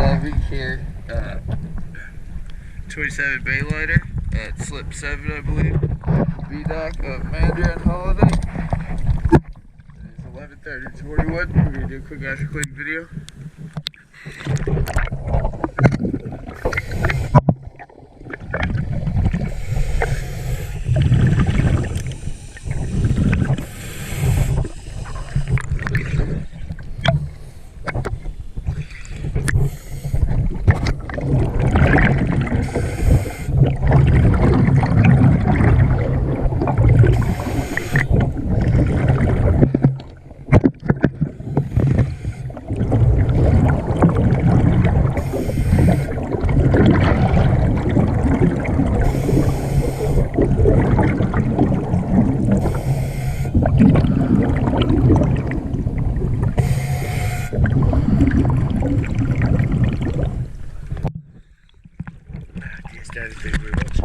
salvage here. 27 Bayliner at slip 7, I believe. B-dock of Mandra and Holiday. It's 11:30:21. We're gonna do a quick after clean video. Thank you very much.